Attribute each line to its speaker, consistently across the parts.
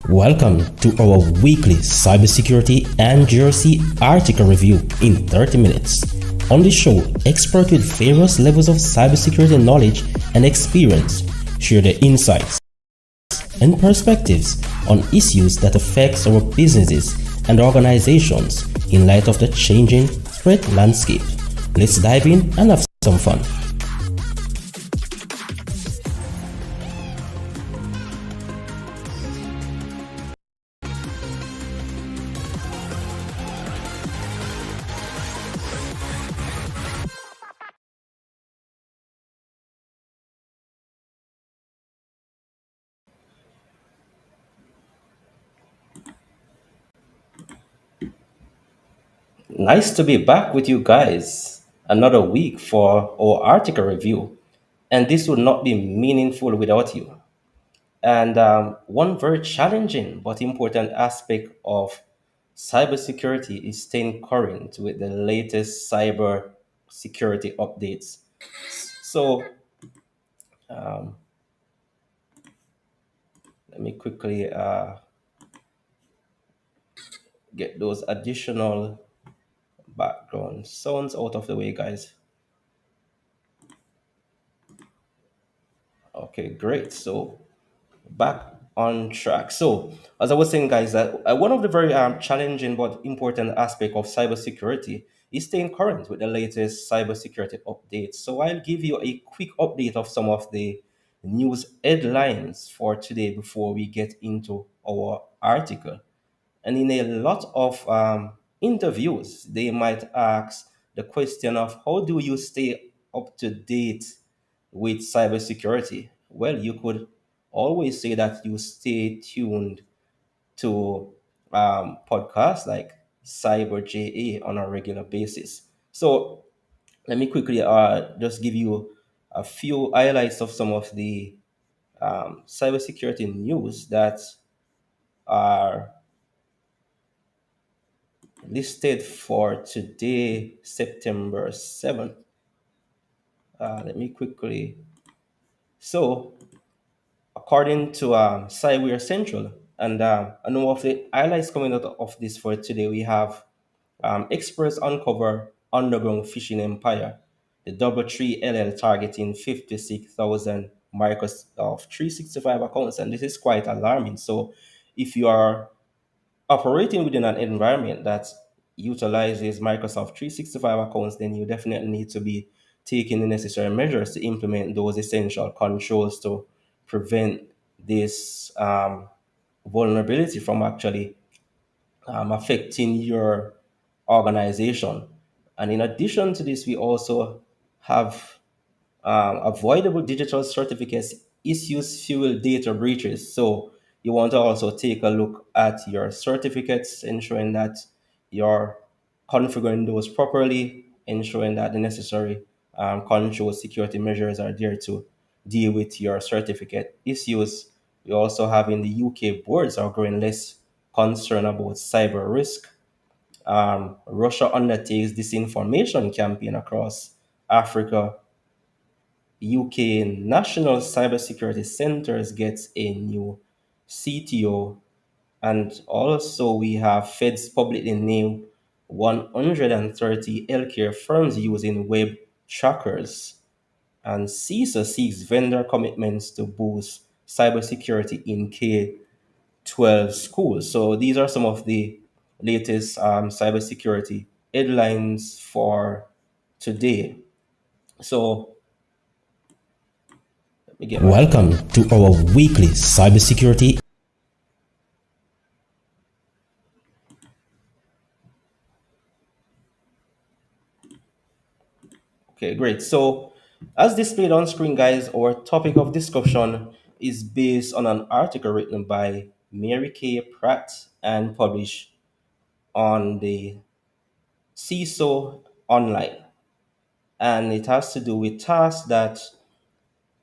Speaker 1: Welcome to our weekly Cybersecurity and GRC article review in 30 minutes. On this show, experts with various levels of cybersecurity knowledge and experience share their insights and perspectives on issues that affect our businesses and organizations in light of the changing threat landscape. Let's dive in and have some fun. Nice to be back with you guys. Another week for our article review. And this would not be meaningful without you. And one very challenging but important aspect of cybersecurity is staying current with the latest cyber security updates. So let me quickly get those additional background sounds out of the way, guys. Okay, great. So back on track. So, as I was saying, guys, that one of the very challenging but important aspect of cybersecurity is staying current with the latest cybersecurity updates. So, I'll give you a quick update of some of the news headlines for today before we get into our article. And in a lot of interviews, they might ask the question of how do you stay up to date with cybersecurity? Well, you could always say that you stay tuned to podcasts like CyberJA on a regular basis. So let me quickly just give you a few highlights of some of the cybersecurity news that are listed for today, September 7th. Let me quickly. So, according to Cyber Central, and I know of the highlights coming out of this for today, we have experts uncover underground phishing empire, the double three LL targeting 56,000 Microsoft 365 accounts, and this is quite alarming. So, if you are operating within an environment that utilizes Microsoft 365 accounts, then you definitely need to be taking the necessary measures to implement those essential controls to prevent this vulnerability from actually affecting your organization. And in addition to this, we also have avoidable digital certificates issues fuel data breaches. So you want to also take a look at your certificates, ensuring that you're configuring those properly, ensuring that the necessary control security measures are there to deal with your certificate issues. We also have in the UK boards are growing less concerned about cyber risk. Russia undertakes disinformation campaign across Africa. UK National Cybersecurity Centers gets a new CTO, and also we have Feds publicly named 130 healthcare firms using web trackers, and CISA seeks vendor commitments to boost cybersecurity in K-12 schools. So these are some of the latest cybersecurity headlines for today. So let me get my. Welcome to our weekly cybersecurity. Okay, great. So, as displayed on screen, guys, our topic of discussion is based on an article written by Mary Kay Pratt and published on the CISO Online. And it has to do with tasks that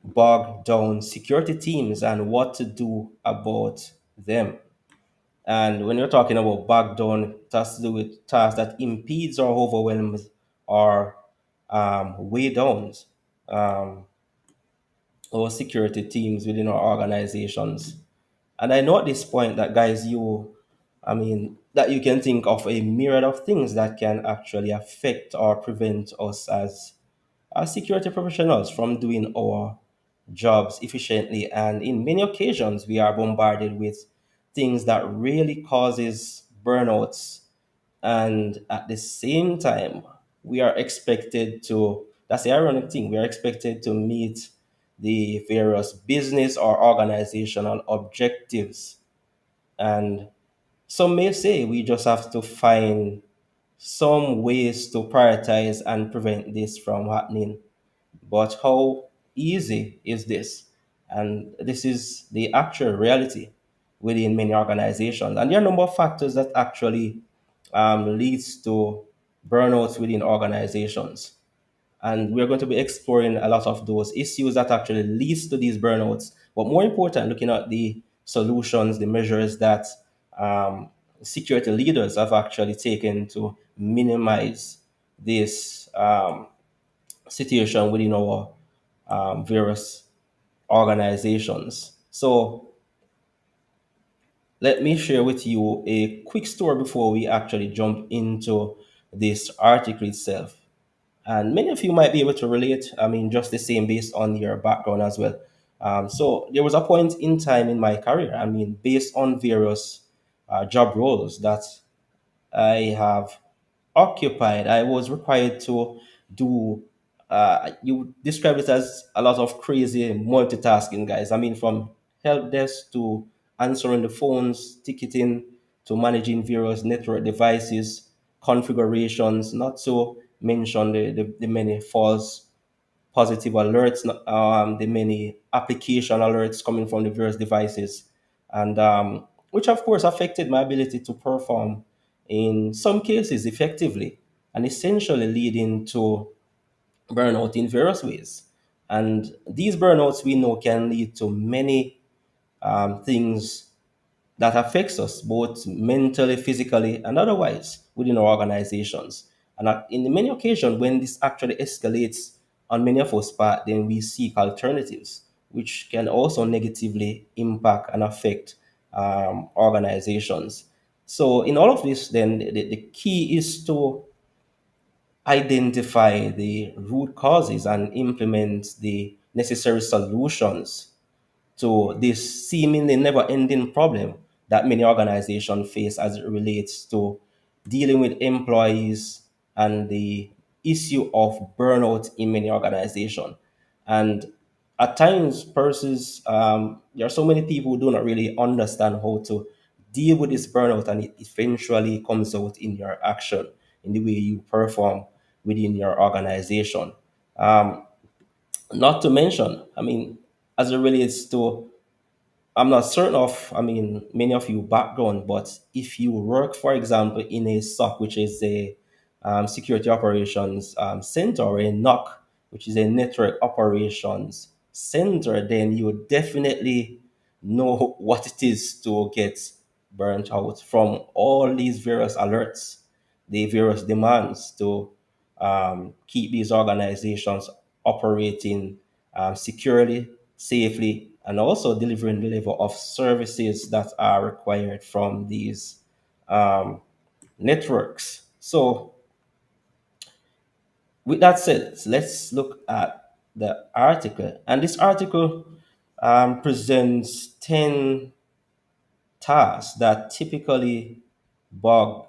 Speaker 1: bog down security teams and what to do about them. And when you're talking about bog down, it has to do with tasks that impedes or overwhelms or weigh down um, our security teams within our organizations. And I know at this point that, guys, that you can think of a myriad of things that can actually affect or prevent us as security professionals from doing our jobs efficiently. And in many occasions, we are bombarded with things that really causes burnouts. And at the same time, we are expected to, that's the ironic thing, we are expected to meet the various business or organizational objectives. And some may say we just have to find some ways to prioritize and prevent this from happening. But how easy is this? And this is the actual reality within many organizations. And there are a number of factors that actually leads to burnouts within organizations. And we're going to be exploring a lot of those issues that actually leads to these burnouts. But more important, looking at the solutions, the measures that um, security leaders have actually taken to minimize this situation within our various organizations. So let me share with you a quick story before we actually jump into this article itself. And many of you might be able to relate, just the same based on your background as well. So there was a point in time in my career, based on various job roles that I have occupied, I was required to do, you describe it as a lot of crazy multitasking, guys. From help desk to answering the phones, ticketing, to managing various network devices, configurations, not to mention the many false positive alerts, the many application alerts coming from the various devices, and which of course affected my ability to perform in some cases effectively, and essentially leading to burnout in various ways. And these burnouts we know can lead to many things that affects us both mentally, physically, and otherwise within our organizations. And in many occasions, when this actually escalates on many of us part, then we seek alternatives, which can also negatively impact and affect organizations. So in all of this, then the key is to identify the root causes and implement the necessary solutions to this seemingly never ending problem that many organizations face as it relates to dealing with employees and the issue of burnout in many organizations. And at times, persons, there are so many people who do not really understand how to deal with this burnout, and it eventually comes out in your action, in the way you perform within your organization. Um, Not to mention, as it relates to, I'm not certain of, many of you background, but if you work, for example, in a SOC, which is a security operations center, or a NOC, which is a network operations center, then you would definitely know what it is to get burnt out from all these various alerts, the various demands to keep these organizations operating securely, safely, and also delivering the level of services that are required from these um, networks. So, with that said, let's look at the article. And this article presents 10 tasks that typically bog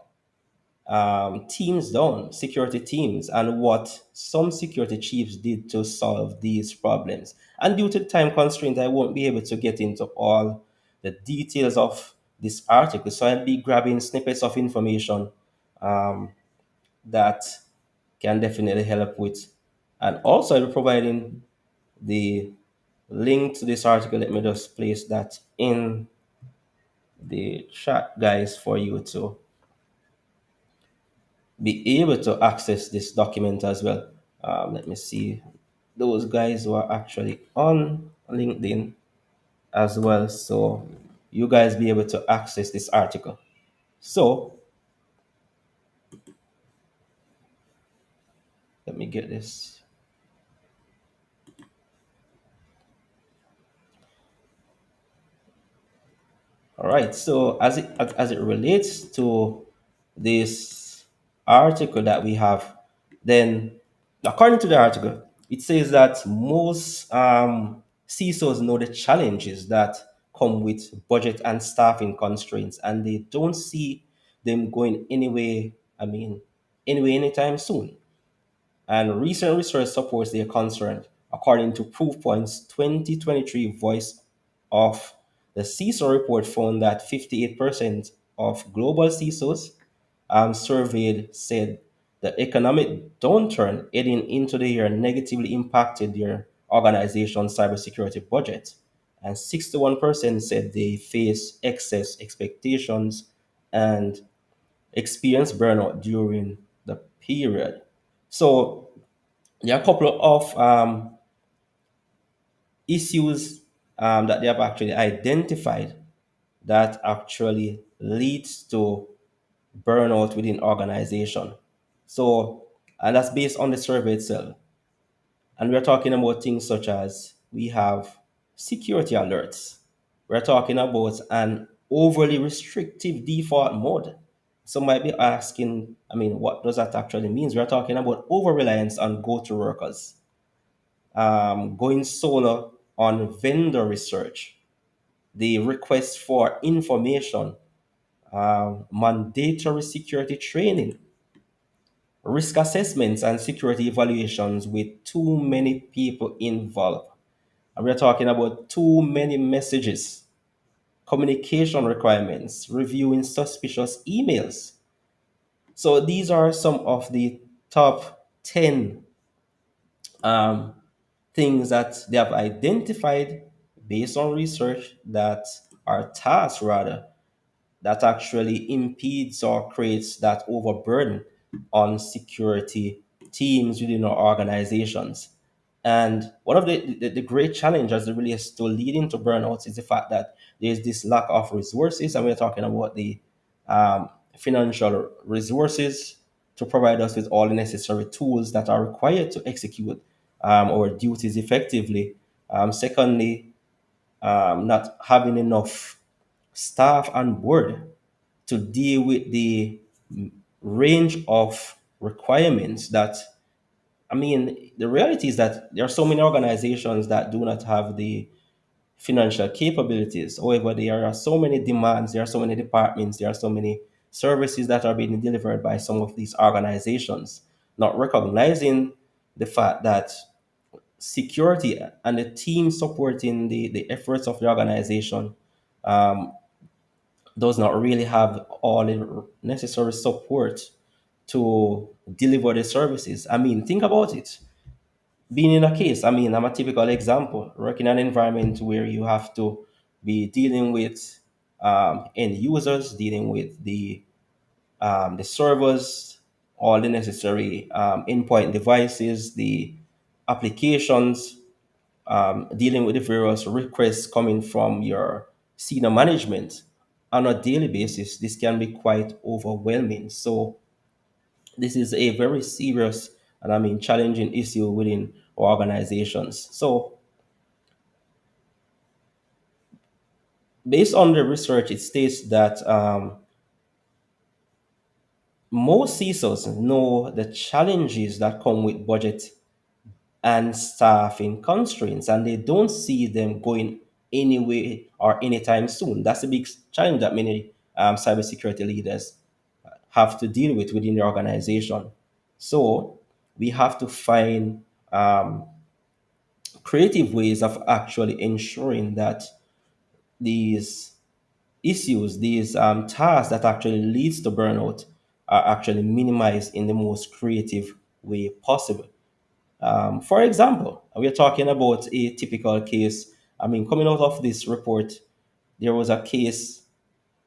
Speaker 1: teams down, security teams, and what some security chiefs did to solve these problems. And due to time constraint, I won't be able to get into all the details of this article. So I'll be grabbing snippets of information um, that can definitely help with. And also, I'll be providing the link to this article. Let me just place that in the chat, guys, for you to be able to access this document as well. Let me see those guys who are actually on LinkedIn as well, so you guys be able to access this article. So let me get this. All right. So as it relates to this article that we have, then according to the article, it says that most CISOs know the challenges that come with budget and staffing constraints, and they don't see them going anywhere. I mean, anywhere anytime soon. And recent research supports their concern. According to Proof Point's 2023 Voice of the CISO report found that 58% of global CISOs surveyed said the economic downturn heading into the year negatively impacted their organization's cybersecurity budget. And 61% said they face excess expectations and experience burnout during the period. So there are a couple of issues that they have actually identified that actually leads to burnout within organization. So, and that's based on the survey itself. And we're talking about things such as we have security alerts. We're talking about an overly restrictive default mode. Some might be asking, I mean, what does that actually mean? We're talking about over reliance on go-to workers, going solo on vendor research, the request for information, mandatory security training, risk assessments and security evaluations with too many people involved. And we're talking about too many messages, communication requirements, reviewing suspicious emails. So these are some of the top 10 um, things that they have identified based on research that are tasks rather that actually impedes or creates that overburden on security teams within our organizations. And one of the great challenges that really is to leading to burnouts is the fact that there's this lack of resources, and we're talking about the financial resources to provide us with all the necessary tools that are required to execute our duties effectively. Secondly, not having enough staff on board to deal with the range of requirements that, I mean, the reality is that there are so many organizations that do not have the financial capabilities. However, there are so many demands, there are so many departments, there are so many services that are being delivered by some of these organizations, not recognizing the fact that security and the team supporting the efforts of the organization does not really have all the necessary support to deliver the services. I mean, think about it. Being in a case, I mean, I'm a typical example, working in an environment where you have to be dealing with end users, dealing with the servers, all the necessary endpoint devices, the applications, dealing with the various requests coming from your senior management on a daily basis. This can be quite overwhelming. So this is a very serious and I mean challenging issue within organizations. So based on the research, it states that most CISOs know the challenges that come with budget and staffing constraints, and they don't see them going anywhere or anytime soon. That's a big challenge that many cybersecurity leaders have to deal with within the organization. So we have to find creative ways of actually ensuring that these issues, these tasks that actually leads to burnout are actually minimized in the most creative way possible. For example, we are talking about a typical case. I mean, coming out of this report, there was a case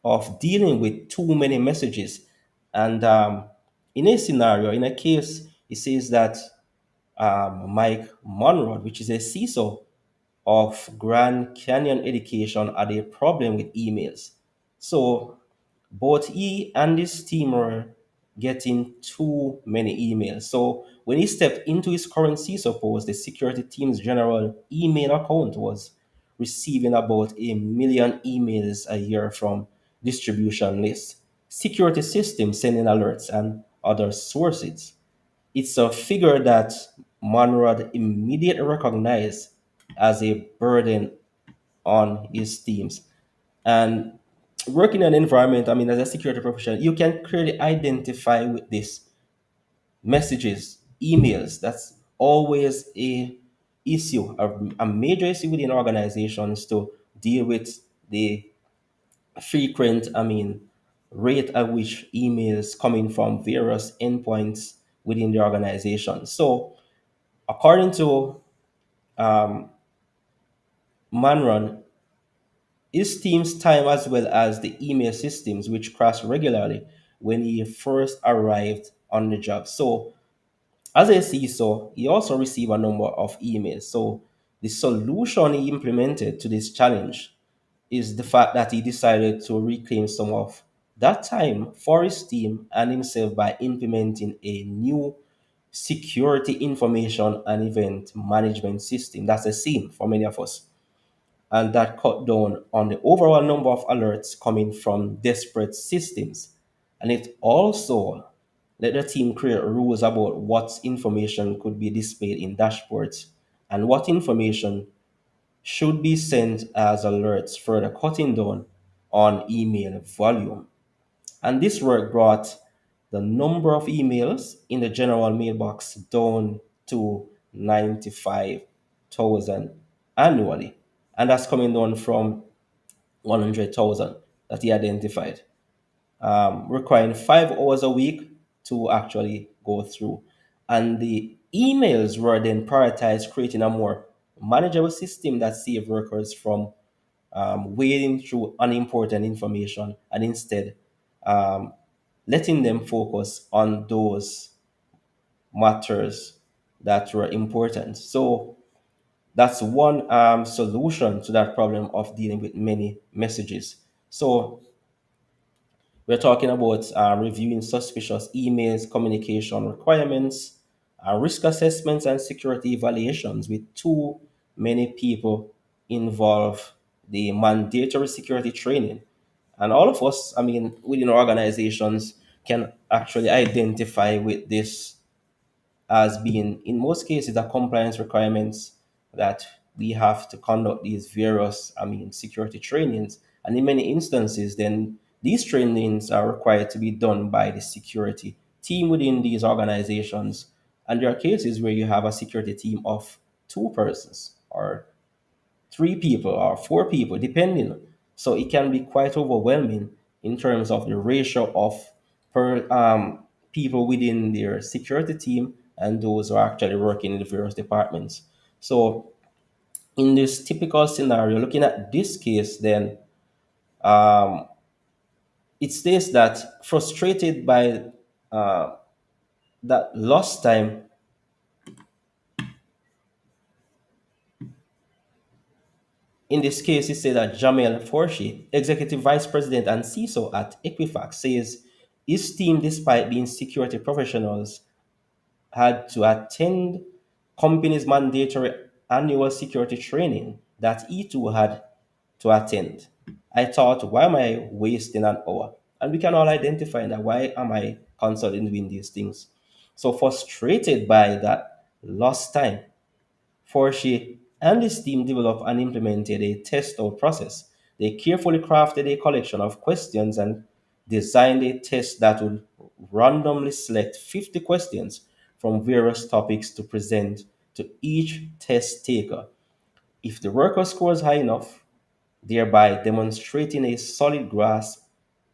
Speaker 1: of dealing with too many messages. And in a scenario, in a case, it says that Mike Monroe, which is a CISO of Grand Canyon Education, had a problem with emails. So both he and his team were getting too many emails. So when he stepped into his current CISO post, the security team's general email account was receiving about 1 million emails a year from distribution lists, security systems sending alerts, and other sources. It's a figure that Monrad immediately recognized as a burden on his teams. And working in an environment, I mean, as a security professional, you can clearly identify with this messages, emails. That's always a issue, a major issue within organizations to deal with the frequent, I mean, rate at which emails coming from various endpoints within the organization. So, according to um, Manron, his team's time as well as the email systems, which crashed regularly when he first arrived on the job. So, as a CISO, he also received a number of emails. So, the solution he implemented to this challenge is the fact that he decided to reclaim some of that time for his team and himself by implementing a new security information and event management system. That's a SIEM for many of us. And that cut down on the overall number of alerts coming from disparate systems. And it also let the team create rules about what information could be displayed in dashboards and what information should be sent as alerts, further cutting down on email volume. And this work brought the number of emails in the general mailbox down to 95,000 annually. And that's coming down from 100,000 that he identified, requiring 5 hours a week to actually go through. And the emails were then prioritized, creating a more manageable system that saved workers from wading through unimportant information and instead um, letting them focus on those matters that were important. So that's one solution to that problem of dealing with many messages. So we're talking about reviewing suspicious emails, communication requirements, risk assessments, and security evaluations with too many people involved, the mandatory security training. And all of us, I mean, within organizations, can actually identify with this as being, in most cases, a compliance requirements that we have to conduct these various, I mean, security trainings. And in many instances, then these trainings are required to be done by the security team within these organizations. And there are cases where you have a security team of two persons or 3 people or 4 people, depending. So it can be quite overwhelming in terms of the ratio of people within their security team and those who are actually working in the various departments. So in this typical scenario, looking at this case, then um, it states that frustrated by uh, that lost time. In this case, it says that Jamel Forshi, Executive Vice President and CISO at Equifax, says his team, despite being security professionals, had to attend company's mandatory annual security training that he too had to attend. I thought, why am I wasting an hour? And we can all identify that. Why am I constantly doing these things? So frustrated by that lost time, Forshey and his team developed and implemented a test out process. They carefully crafted a collection of questions and designed a test that would randomly select 50 questions from various topics to present to each test taker. If the worker scores high enough, thereby demonstrating a solid grasp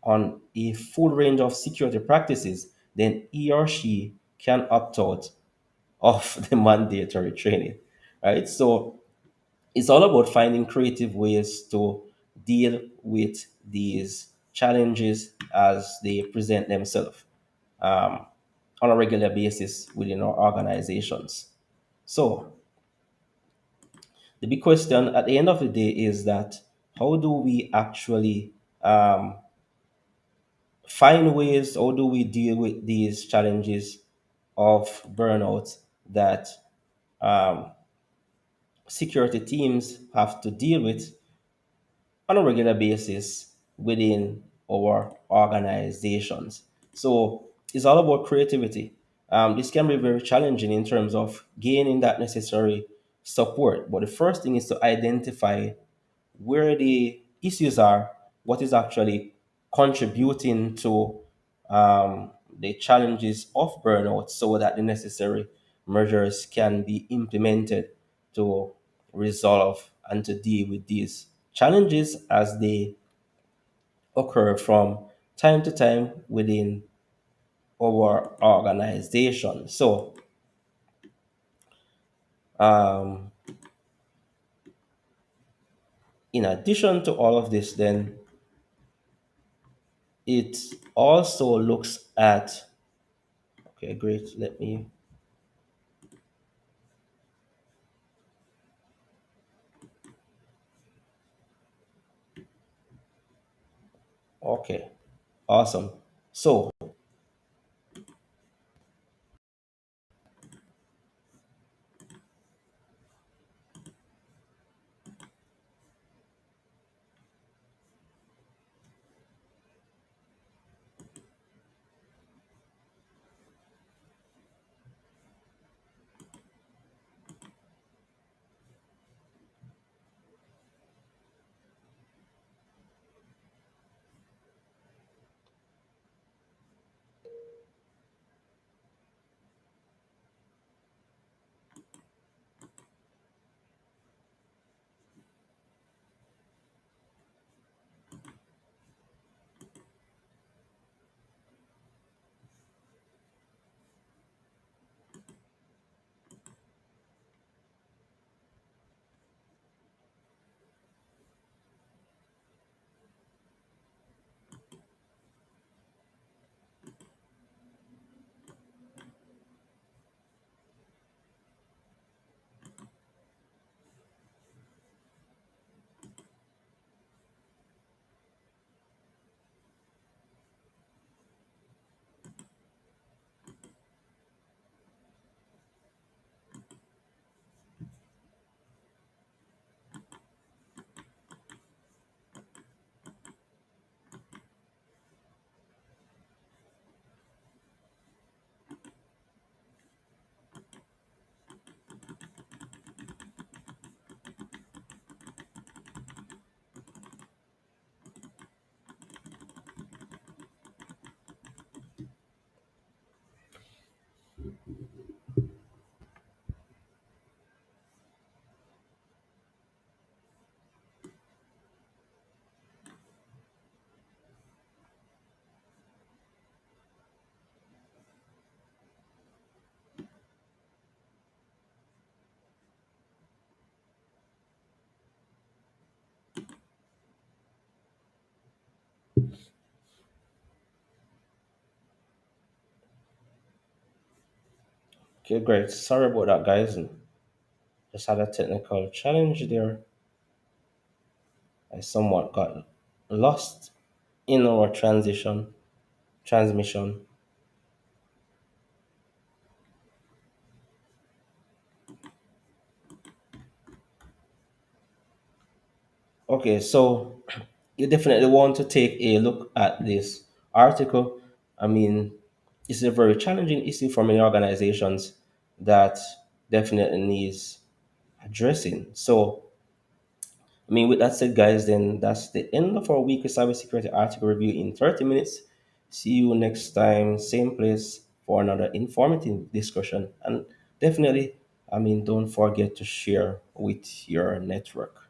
Speaker 1: on a full range of security practices, then he or she can opt out of the mandatory training. Right? So it's all about finding creative ways to deal with these challenges as they present themselves um, on a regular basis within our organizations. So the big question at the end of the day is that how do we actually find ways, how do we deal with these challenges of burnout that security teams have to deal with on a regular basis within our organizations. So it's all about creativity. This can be very challenging in terms of gaining that necessary support. But the first thing is to identify where the issues are, what is actually contributing to the challenges of burnout, so that the necessary measures can be implemented to resolve and to deal with these challenges as they occur from time to time within our organization. So, um, in addition to all of this, then it also looks at, okay, great, let me, okay, awesome. So, okay, great. Sorry about that, guys. Just had a technical challenge there. I somewhat got lost in our transmission. Okay, so you definitely want to take a look at this article. I mean, it's a very challenging issue for many organizations that definitely needs addressing. So, I mean, with that said, guys, then that's the end of our weekly cybersecurity article review in 30 minutes. See you next time, same place for another informative discussion. And definitely, I mean, don't forget to share with your network.